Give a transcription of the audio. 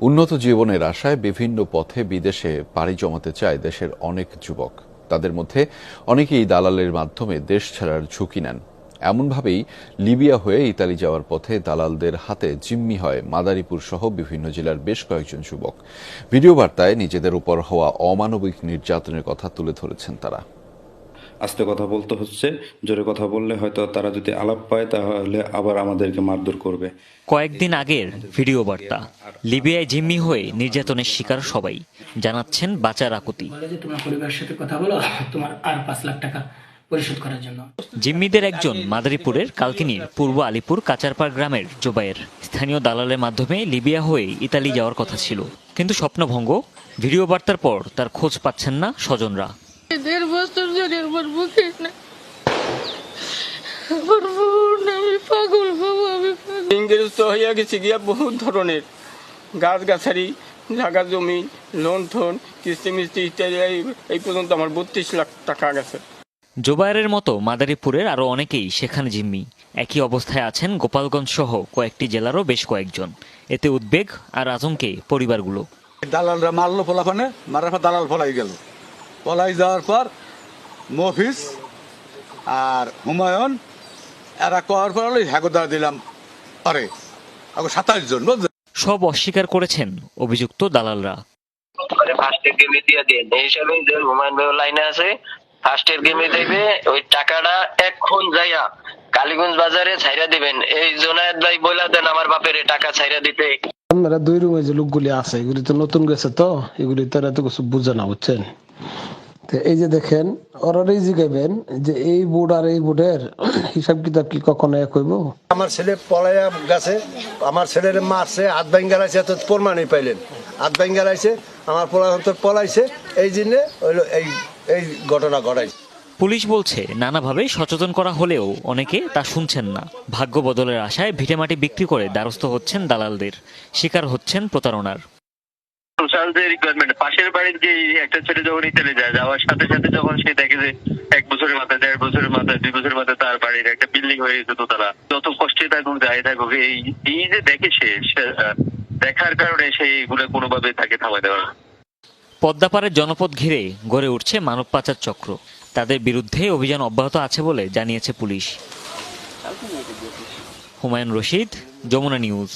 উন্নত জীবনের আশায় বিভিন্ন পথে বিদেশে পাড়ি জমাতে চায় দেশের অনেক যুবক। তাদের মধ্যে অনেকেই দালালের মাধ্যমে দেশ ছাড়ার ঝুঁকি নেন। এমনভাবেই লিবিয়া হয়ে ইতালি যাওয়ার পথে দালালদের হাতে জিম্মি হয় মাদারীপুর সহ বিভিন্ন জেলার বেশ কয়েকজন যুবক। ভিডিও বার্তায় নিজেদের উপর হওয়া অমানবিক নির্যাতনের কথা তুলে ধরেছেন তারা। আস্তে কথা বলতে হচ্ছে, জোরে কথা বললে হয়তো তারা যদি আলাপ পায় তাহলে আবার আমাদেরকে মারধর করবে। কয়েকদিন আগের ভিডিও বার্তা। লিবিয়ায় জিম্মি হয়ে নির্যাতনের শিকার সবাই জানাচ্ছেন বাঁচার আকুতি। তোমার পরিবারের সাথে কথা বলো, তোমার আর 5 লাখ টাকা পরিশোধ করার জন্য। জিম্মিদের একজন মাদারীপুরের কালকিনির পূর্ব আলিপুর কাচারপাড় গ্রামের জোবায়ের। স্থানীয় দালালের মাধ্যমে লিবিয়া হয়ে ইতালি যাওয়ার কথা ছিল, কিন্তু স্বপ্নভঙ্গ। ভিডিও বার্তার পর তার খোঁজ পাচ্ছেন না স্বজনরা। 1.5 বছর ধরে আমার মুখে না, আমার বোন, আমি পাগল বাবু, আমি ইংরেজ হইয়া গেছে গিয়া বহুত ধরনের গাছগাছালি, জায়গা জমি, লোন ঠোন, কিস্তি মিস্তি ইত্যাদি। এই পর্যন্ত আমার 32 লাখ টাকা গেছে। জোবায়েরের মতো মাদারীপুরের আরো অনেকেই সেখানে জিম্মি। একই অবস্থায় আছেন গোপালগঞ্জ সহ কয়েকটি জেলারও বেশ কয়েকজন। এতে উদ্বেগ আর আতঙ্কে পরিবারগুলো। দালালরা মারলো পোলাপানে, মারার পর দালাল পলাই গেল। পলাই যাওয়ার পর মফিজ আর হুমায়ুন এরা করার পর হ্যাগোদার দিলাম। আরে 27 জন সব অস্বীকার করেছেন অভিযুক্ত দালালরা। ফার্স্টের গেমে দিয়ে দেন এই হিসাবে যে হুমায়ুন ভাই লাইনে আছে, ফার্স্টের গেমে দেবে ওই টাকাটা এখন যাইয়া কালীগঞ্জ বাজারে ছাইরা দিবেন। এই জোনায়েত ভাই বইলা দেন আমার বাপের টাকা ছাইরা দিতে। আপনারা 2 রুমে যে লোকগুলি আছে এগুলি তো নতুন গেছে, তো এগুলি তো এত কিছু বুঝে না, বুঝছেন? তো এই যে দেখেন, ওরাই জিগাইবেন যে এই বোর্ড আর এই বোর্ডের হিসাব কিতাব কি কখনো এক হইব? আমার ছেলে পলাইয়া গেছে, আমার ছেলের মারছে, হাত ভাঙ্গা লাইছে, তো প্রমাণই পাইলেন। হাত ভাঙ্গা লাইছে, আমার পলাইছে, এই জন্য এই ঘটনা ঘটাইছে। পুলিশ বলছে নানাভাবে সচেতন করা হলেও অনেকে তা শুনছেন না। ভাগ্য বদলের আশায় ভিটেমাটি বিক্রি করে দ্বারস্থ হচ্ছেন দালালদের, শিকার হচ্ছেন প্রতারণার। পাশের বাড়ির যে একটা ছেলে যখন ইতালি যায়, যাওয়ার সাথে সাথে যখন সে দেখে যে 1 বছরের মাথায়, 1.5 বছরের মাথায়, 2 বছরের মাথায় তার বাড়ির একটা বিল্ডিং হয়ে গেছে দোতলা, যত কষ্টে থাকুক যাই থাকুক, এই যে দেখে সে দেখার কারণে সেই এগুলো কোনোভাবে তাকে থামায় দেওয়া। পদ্মাপাড়ের জনপদ ঘিরে গড়ে উঠছে মানব পাচার চক্র। তাদের বিরুদ্ধে অভিযান অব্যাহত আছে বলে জানিয়েছে পুলিশ। হুমায়ুন রশিদ, যমুনা নিউজ।